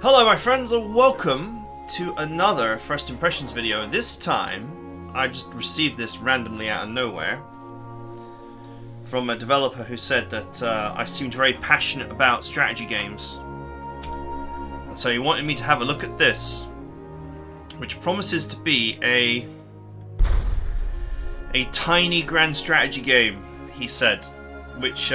Hello my friends and welcome to another First Impressions video. This time I just received this randomly out of nowhere from a developer who said that I seemed very passionate about strategy games. And so he wanted me to have a look at this, which promises to be a tiny grand strategy game, he said, which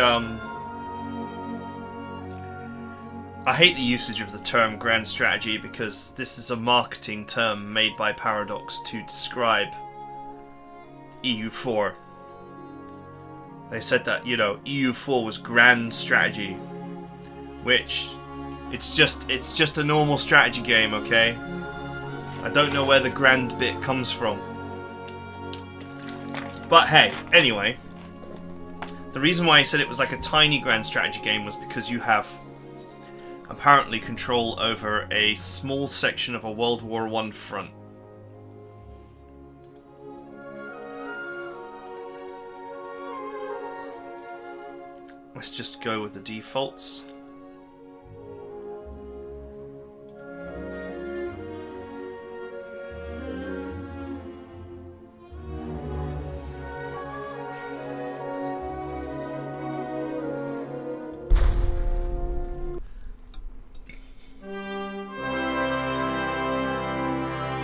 I hate the usage of the term grand strategy because this is a marketing term made by Paradox to describe EU4. They said that, you know, EU4 was grand strategy, which it's just a normal strategy game, okay? I don't know where the grand bit comes from. But hey, anyway, the reason why I said it was like a tiny grand strategy game was because you have apparently control over a small section of a World War I front. Let's just go with the defaults.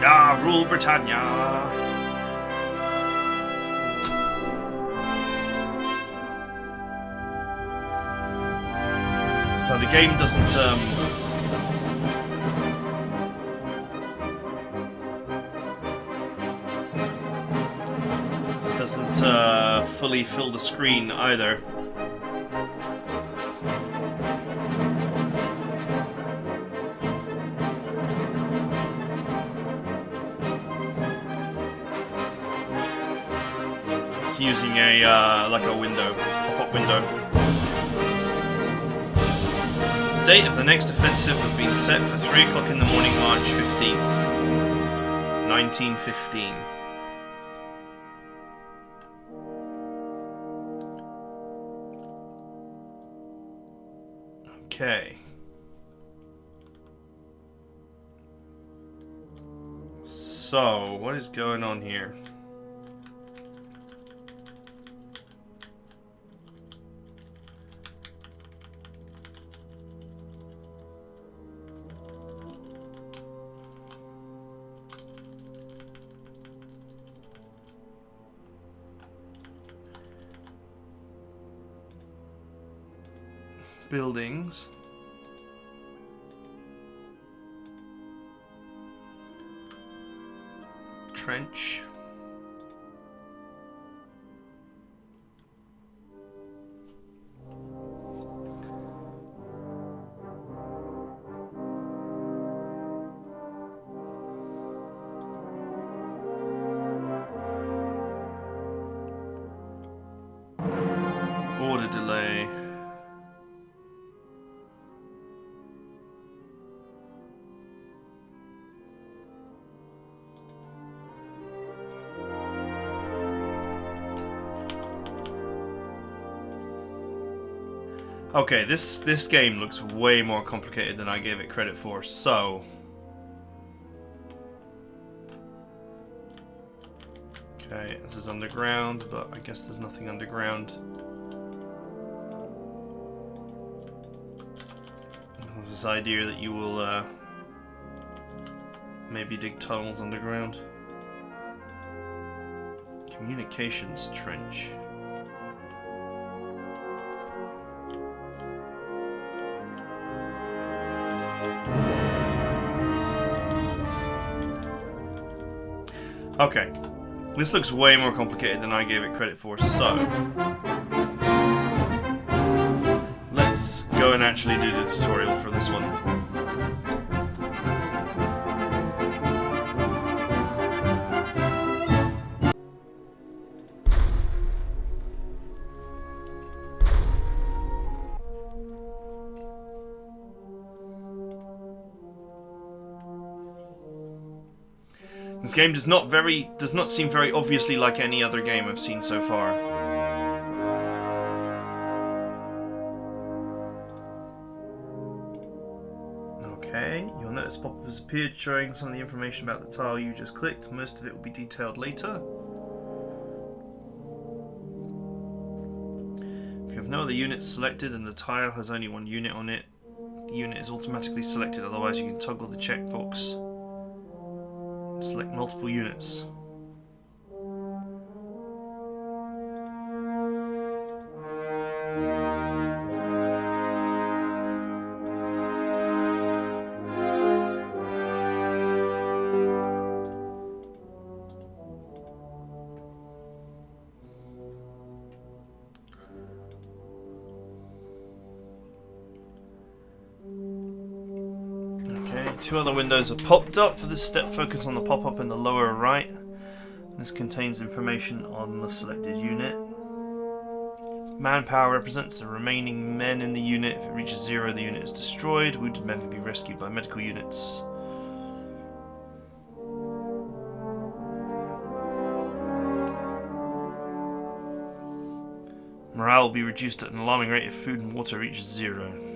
Ah, rule Britannia! Now the game doesn't fully fill the screen either. Using a like a window, pop-up window. The date of the next offensive has been set for 3 o'clock in the morning, March 15th, 1915. Okay. So, what is going on here? Buildings. Trench. Order delay. Okay, this game looks way more complicated than I gave it credit for, so... Okay, this is underground, but I guess there's nothing underground. There's this idea that you will maybe dig tunnels underground. Communications trench. Okay, this looks way more complicated than I gave it credit for, so let's go and actually do the tutorial for this one. This game does not seem very obviously like any other game I've seen so far. Okay. Okay, you'll notice a pop-up has appeared showing some of the information about the tile you just clicked. Most of it will be detailed later. If you have no other units selected and the tile has only one unit on it, the unit is automatically selected, otherwise you can toggle the checkbox and select multiple units. Two other windows have popped up for this step. Focus on the pop-up in the lower right. This contains information on the selected unit. Manpower represents the remaining men in the unit. If it reaches 0, the unit is destroyed. Wounded men can be rescued by medical units. Morale will be reduced at an alarming rate if food and water reaches 0.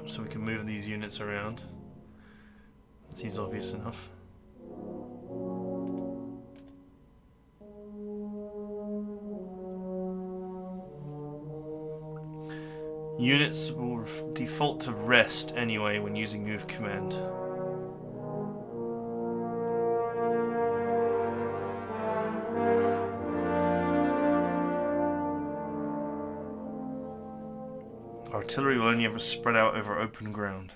So we can move these units around. That seems obvious enough. Units will default to rest anyway when using move command. Artillery will only ever spread out over open ground.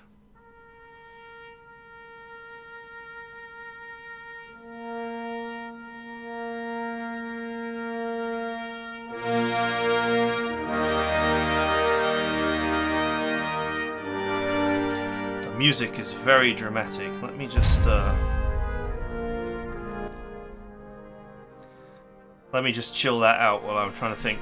The music is very dramatic. Let me just chill that out while I'm trying to think.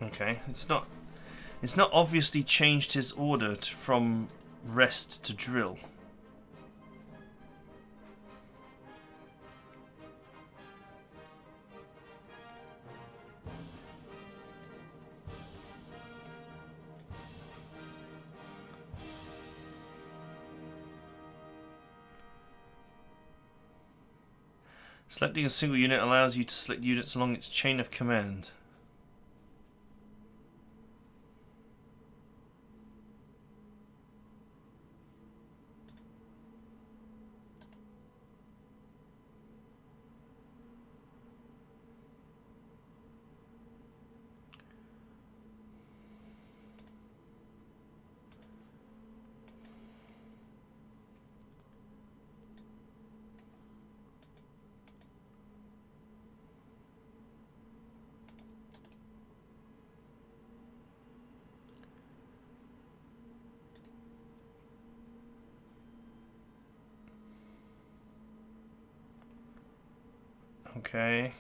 Okay, it's not obviously changed his order from rest to drill. Selecting a single unit allows you to select units along its chain of command. Okay.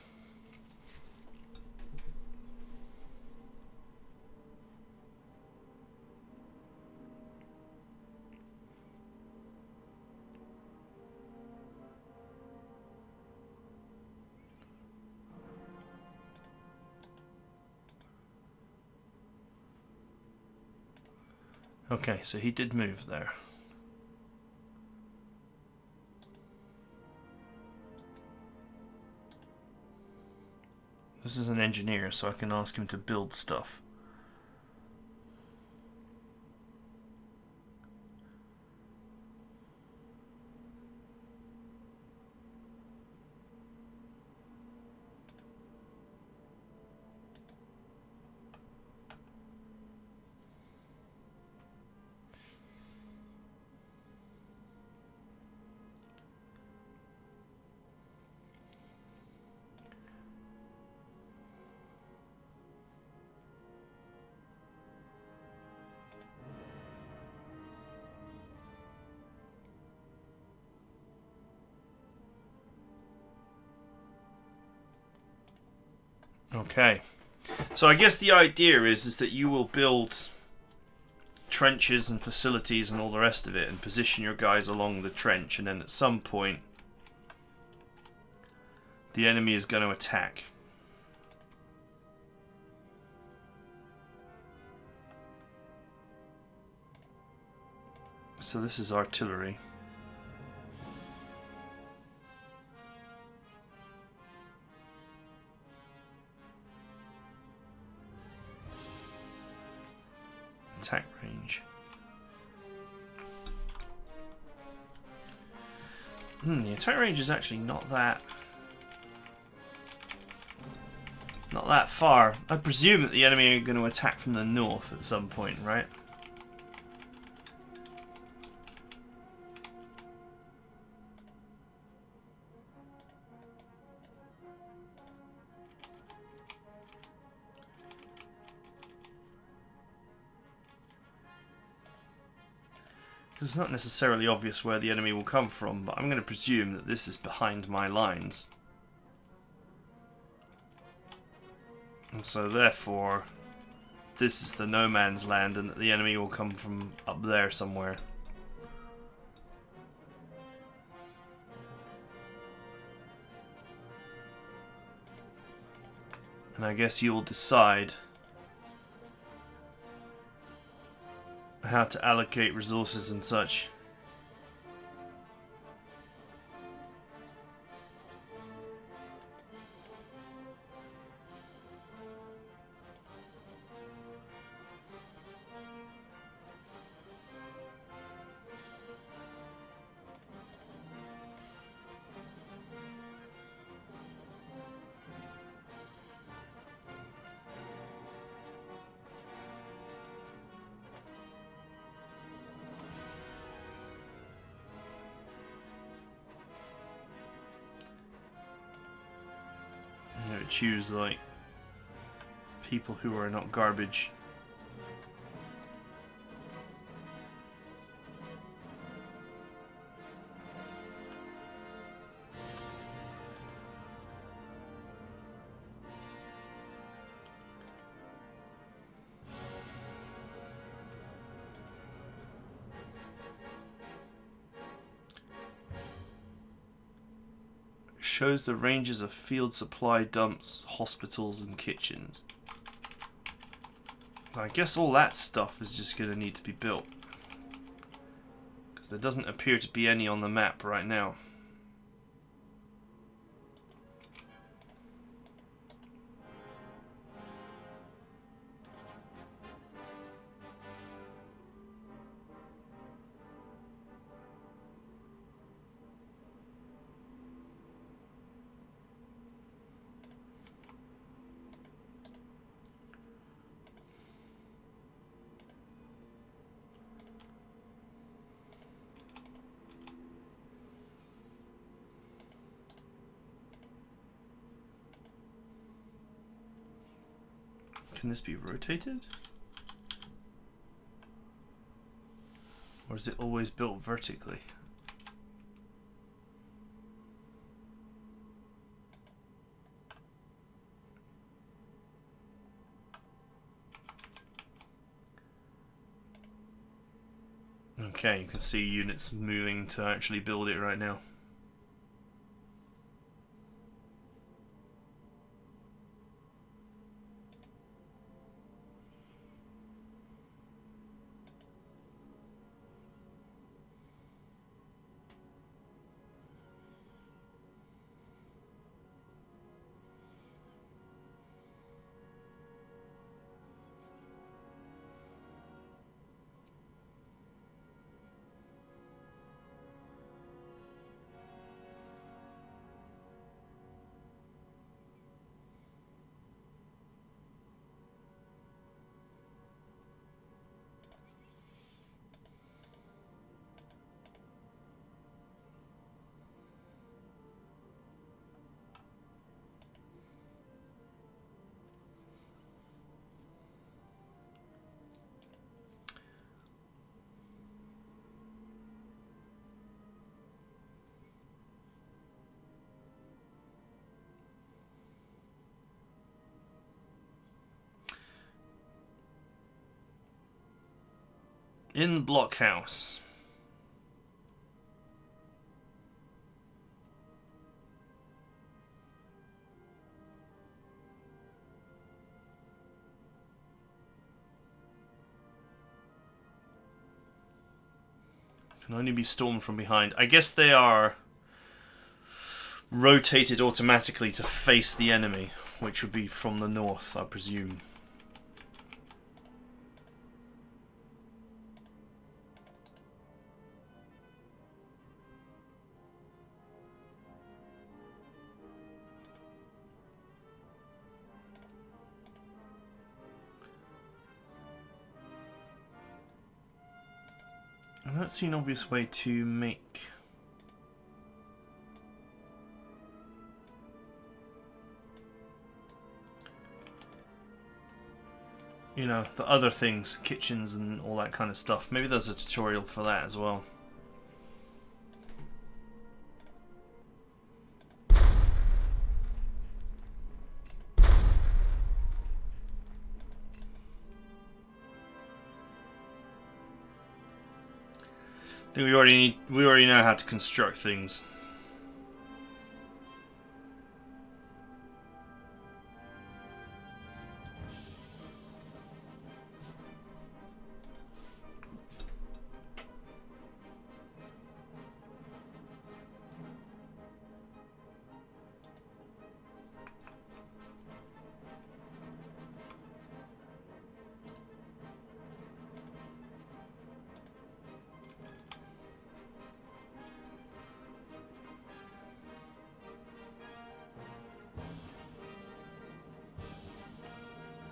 Okay, so he did move there. This is an engineer, so I can ask him to build stuff. Okay. So I guess the idea is that you will build trenches and facilities and all the rest of it and position your guys along the trench, and then at some point the enemy is going to attack. So this is artillery. Attack range. The attack range is actually not that far. I presume that the enemy are going to attack from the north at some point, right? It's not necessarily obvious where the enemy will come from, but I'm going to presume that this is behind my lines. And so therefore, this is the no man's land, and that the enemy will come from up there somewhere. And I guess you'll decide how to allocate resources and such. Choose like people who are not garbage. Shows the ranges of field supply dumps, hospitals and kitchens. I guess all that stuff is just going to need to be built, because there doesn't appear to be any on the map right now. Can this be rotated? Or is it always built vertically? Okay, you can see units moving to actually build it right now. In the blockhouse. Can only be stormed from behind. I guess they are rotated automatically to face the enemy, which would be from the north, I presume. I don't see an obvious way to make... you know, the other things, kitchens and all that kind of stuff. Maybe there's a tutorial for that as well. I think we already know how to construct things.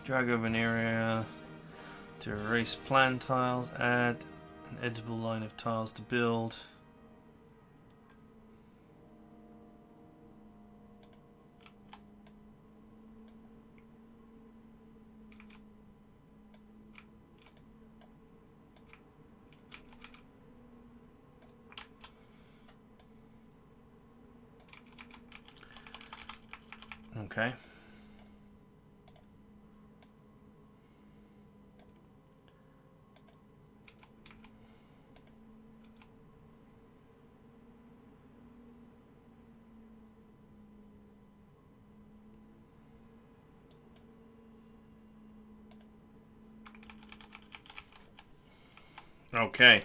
Drag over an area to erase plan tiles, add an editable line of tiles to build. Okay. Okay.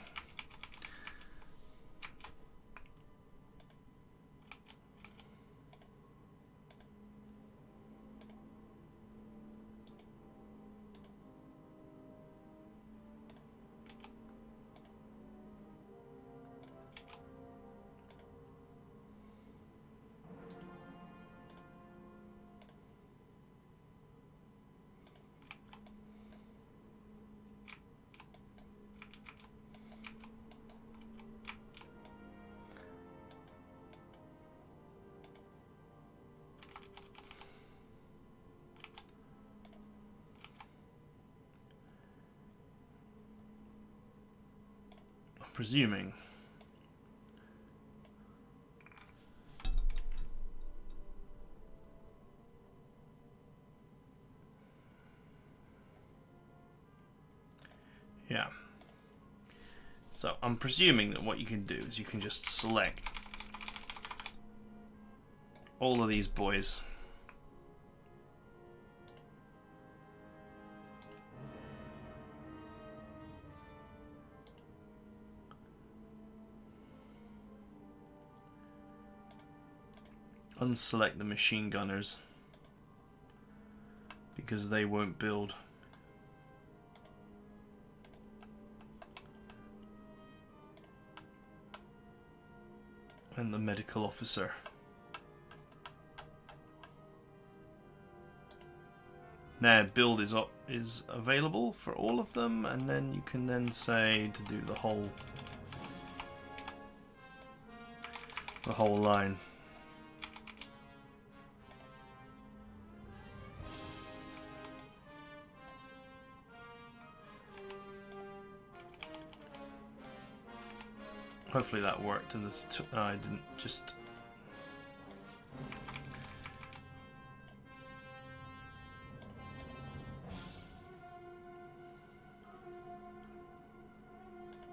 Presuming. Yeah. So I'm presuming that what you can do is you can just select all of these boys. Unselect the machine gunners because they won't build. And the medical officer. Now build is available for all of them, and then you can then say to do the whole line. Hopefully that worked, and this I didn't just.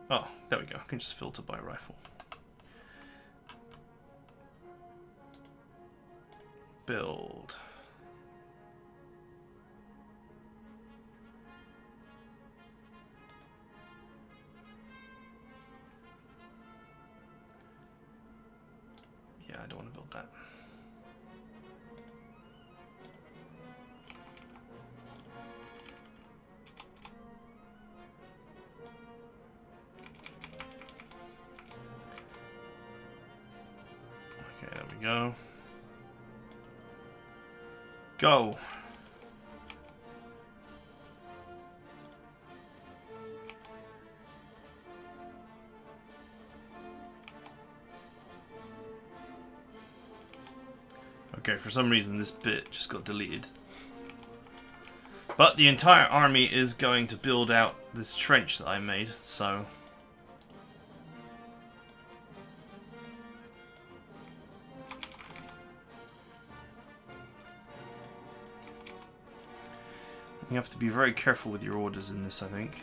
Oh, there we go. I can just filter by rifle. Build. Yeah, I don't want to build that. Okay, there we go. Go! Okay, for some reason this bit just got deleted. But the entire army is going to build out this trench that I made, so... You have to be very careful with your orders in this, I think.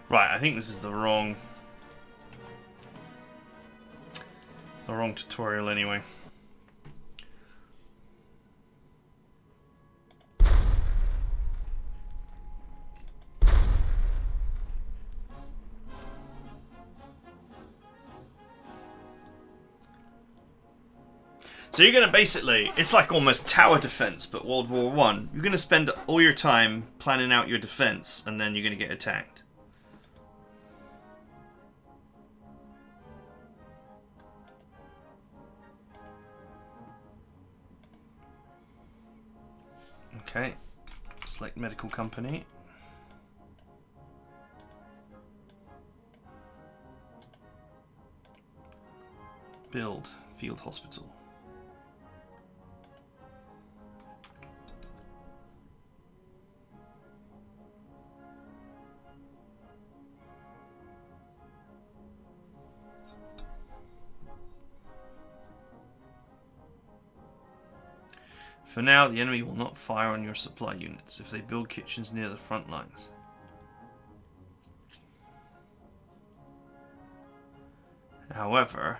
Right, I think this is the wrong tutorial anyway. So you're going to basically, it's like almost tower defense, but World War One. You're going to spend all your time planning out your defense, and then you're going to get attacked. Okay, select medical company. Build field hospital. For now, the enemy will not fire on your supply units if they build kitchens near the front lines. However,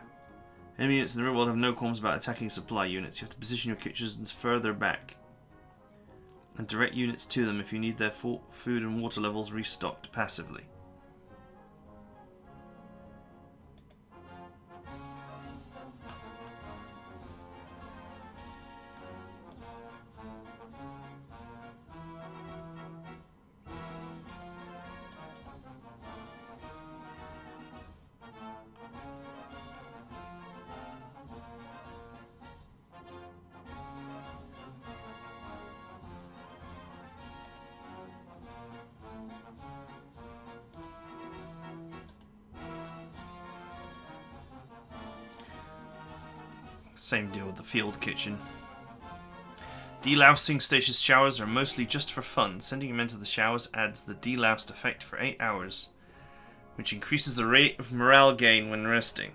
enemy units in the real world have no qualms about attacking supply units. You have to position your kitchens further back and direct units to them if you need their full food and water levels restocked passively. Same deal with the field kitchen. Delousing station's showers are mostly just for fun. Sending men to the showers adds the deloused effect for 8 hours, which increases the rate of morale gain when resting.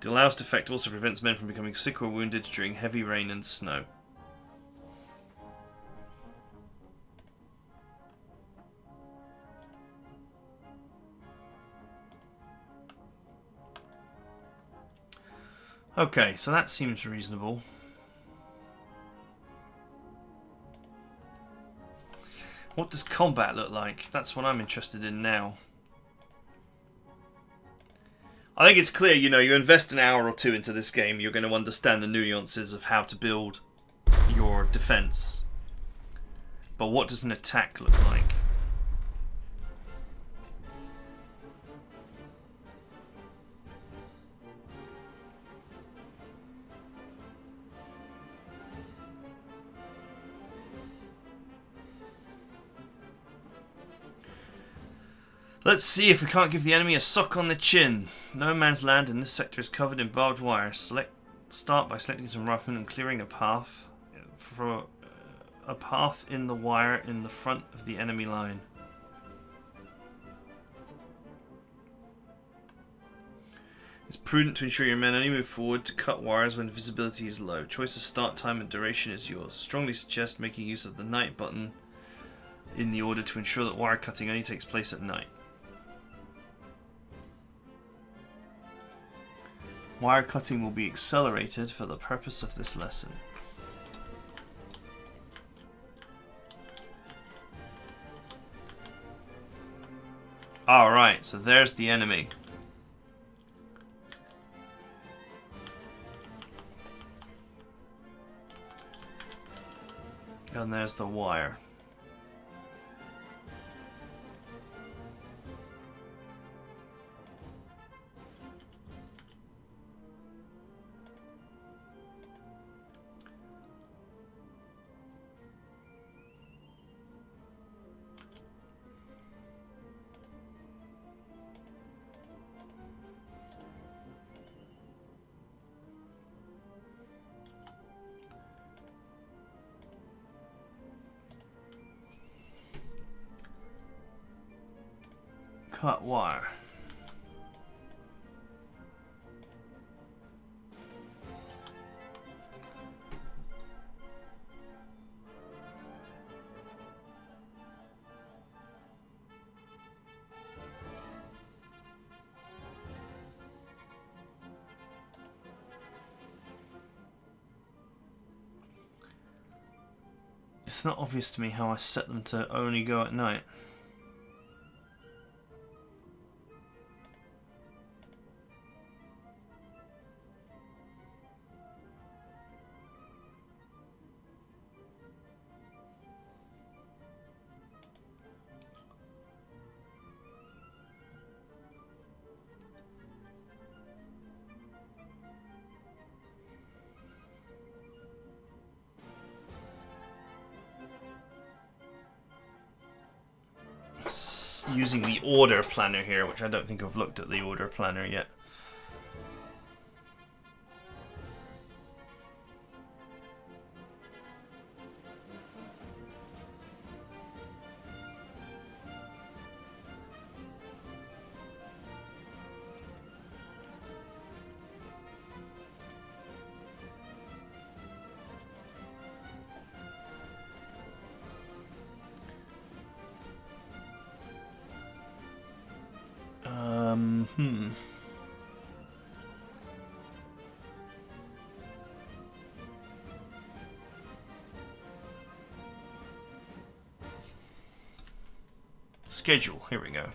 Deloused effect also prevents men from becoming sick or wounded during heavy rain and snow. Okay, so that seems reasonable. What does combat look like? That's what I'm interested in now. I think it's clear, you know, you invest an hour or two into this game, you're going to understand the nuances of how to build your defense. But what does an attack look like? Let's see if we can't give the enemy a sock on the chin. No man's land in this sector is covered in barbed wire. Start by selecting some riflemen and clearing a path for a path in the wire in the front of the enemy line. It's prudent to ensure your men only move forward to cut wires when visibility is low. Choice of start time and duration is yours. Strongly suggest making use of the night button in the order to ensure that wire cutting only takes place at night. Wire cutting will be accelerated for the purpose of this lesson. Alright, so there's the enemy. And there's the wire. Cut wire. It's not obvious to me how I set them to only go at night. Using the order planner here, which I don't think I've looked at the order planner yet. Schedule, here we go.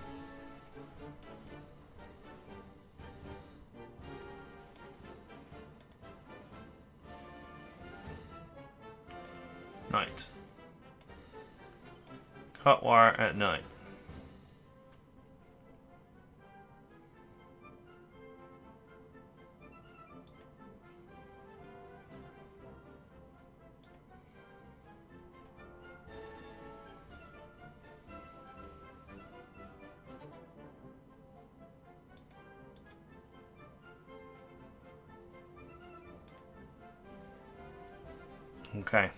Night. Cut wire at night. Okay.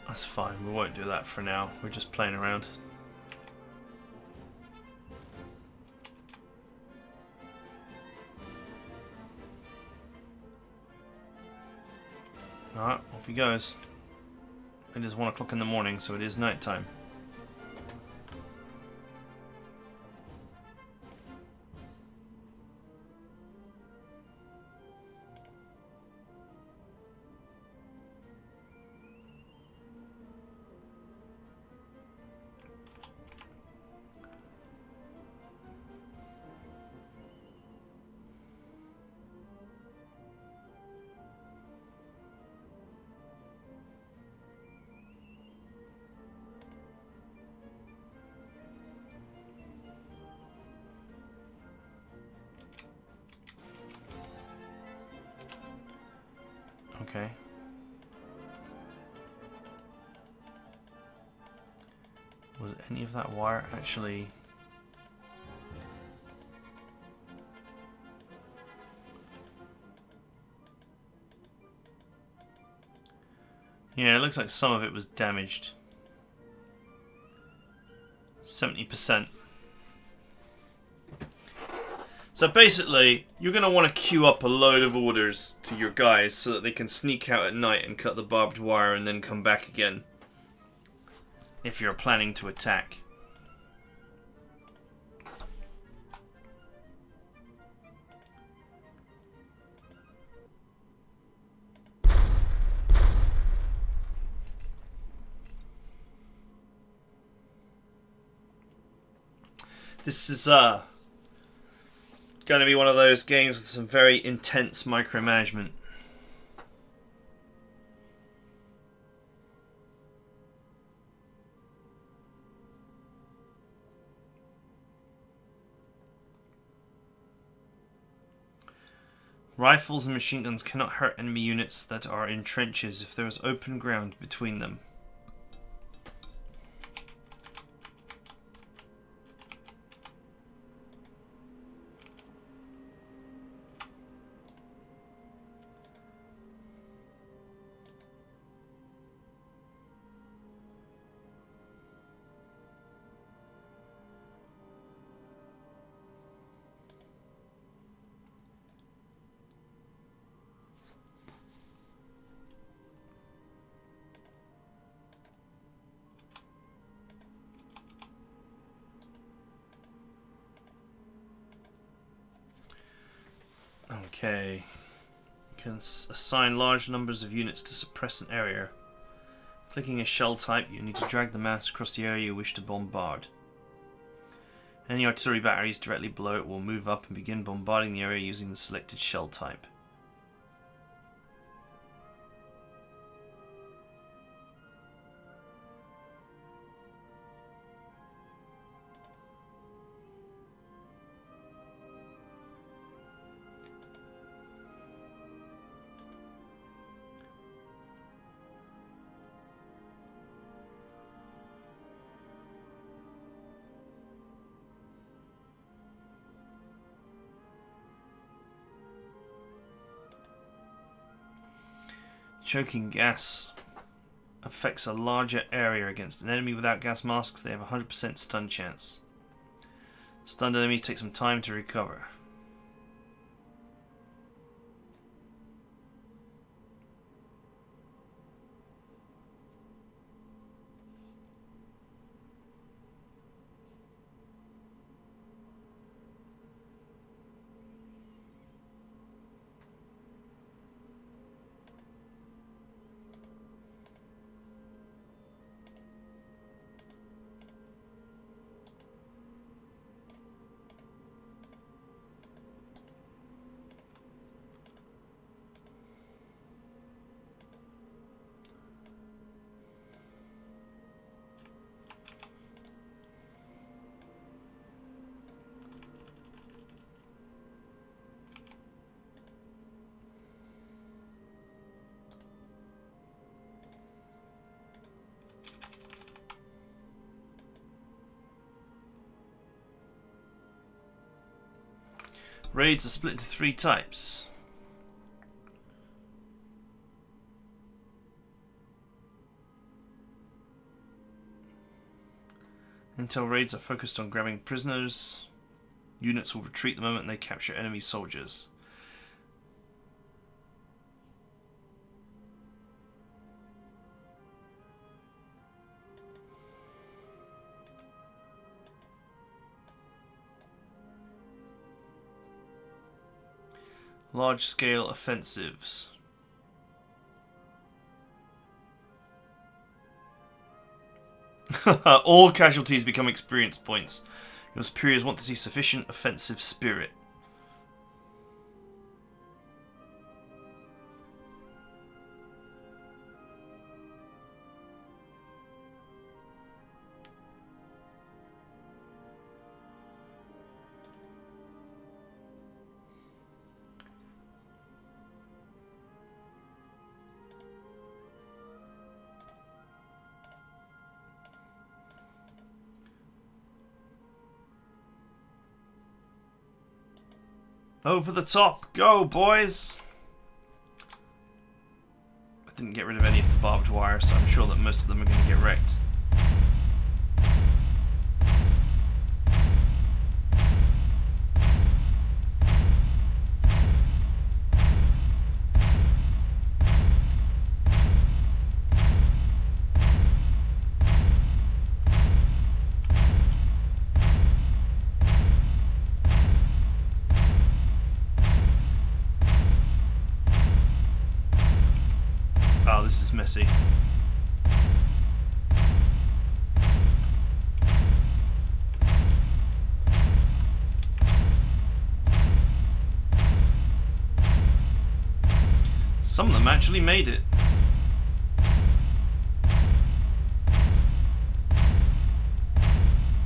That's fine, we won't do that for now. We're just playing around. Alright, off he goes. It is 1 o'clock in the morning, so it is night time. Okay. Was any of that wire actually... Yeah, it looks like some of it was damaged. 70%. So basically, you're going to want to queue up a load of orders to your guys so that they can sneak out at night and cut the barbed wire and then come back again. If you're planning to attack. This is going to be one of those games with some very intense micromanagement. Rifles and machine guns cannot hurt enemy units that are in trenches if there is open ground between them. Okay. You can assign large numbers of units to suppress an area. Clicking a shell type, you need to drag the mass across the area you wish to bombard. Any artillery batteries directly below it will move up and begin bombarding the area using the selected shell type. Choking gas affects a larger area against an enemy without gas masks. They have a 100% stun chance. Stunned enemies take some time to recover. Raids are split into 3 types. Intel raids are focused on grabbing prisoners. Units will retreat the moment they capture enemy soldiers. Large-scale offensives. All casualties become experience points. Your superiors want to see sufficient offensive spirit. Over the top, go boys! Didn't get rid of any of the barbed wire, so I'm sure that most of them are going to get wrecked. Oh, this is messy. Some of them actually made it.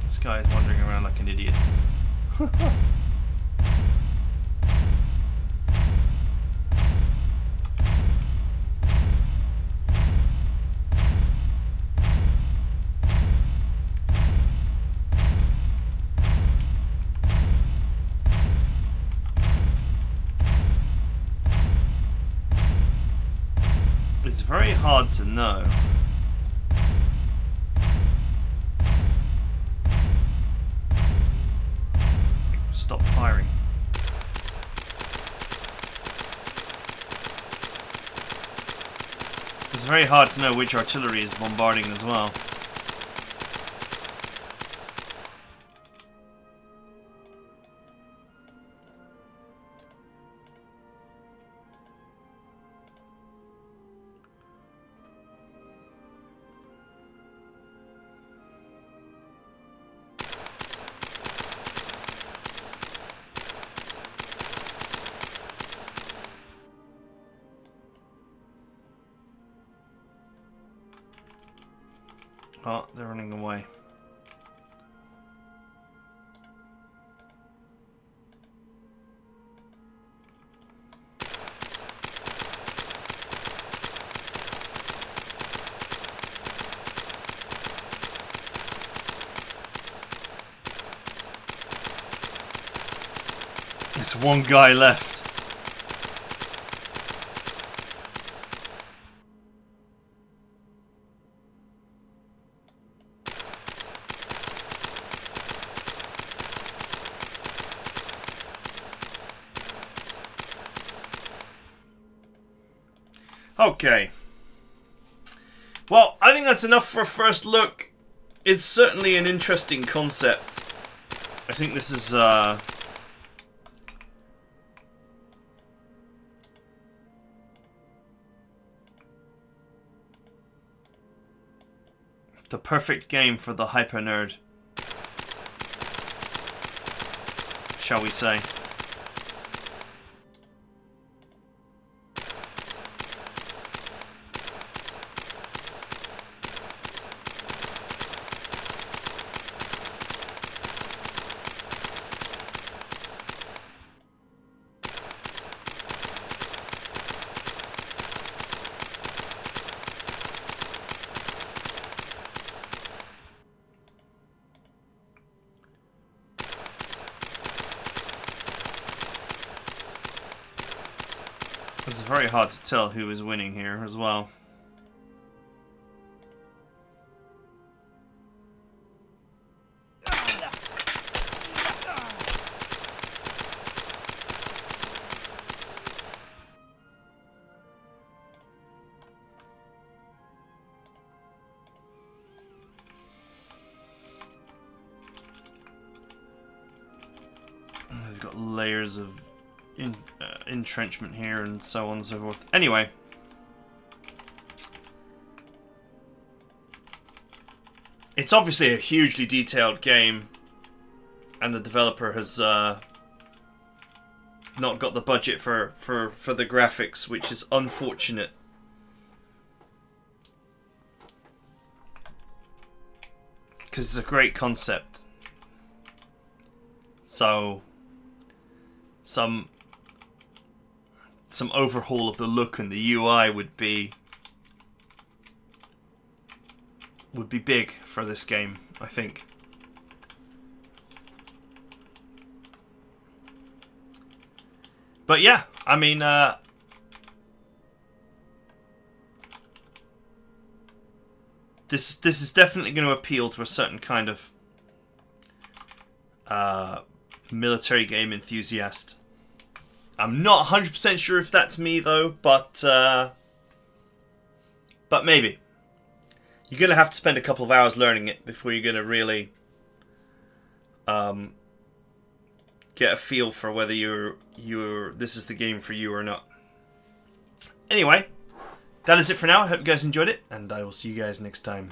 This guy is wandering around like an idiot. It's very hard to know. Stop firing. It's very hard to know which artillery is bombarding as well. Oh, they're running away. There's one guy left. Okay. Well, I think that's enough for a first look. It's certainly an interesting concept. I think this is the perfect game for the hyper nerd, shall we say. It's very hard to tell who is winning here as well. They've got layers of entrenchment here and so on and so forth. Anyway, it's obviously a hugely detailed game, and the developer has not got the budget for the graphics, which is unfortunate. Because it's a great concept. So some overhaul of the look and the UI would be big for this game, I think. But yeah, I mean, this is definitely going to appeal to a certain kind of military game enthusiast. I'm not 100% sure if that's me though, but maybe. You're going to have to spend a couple of hours learning it before you're going to really get a feel for whether this is the game for you or not. Anyway, that is it for now. I hope you guys enjoyed it, and I will see you guys next time.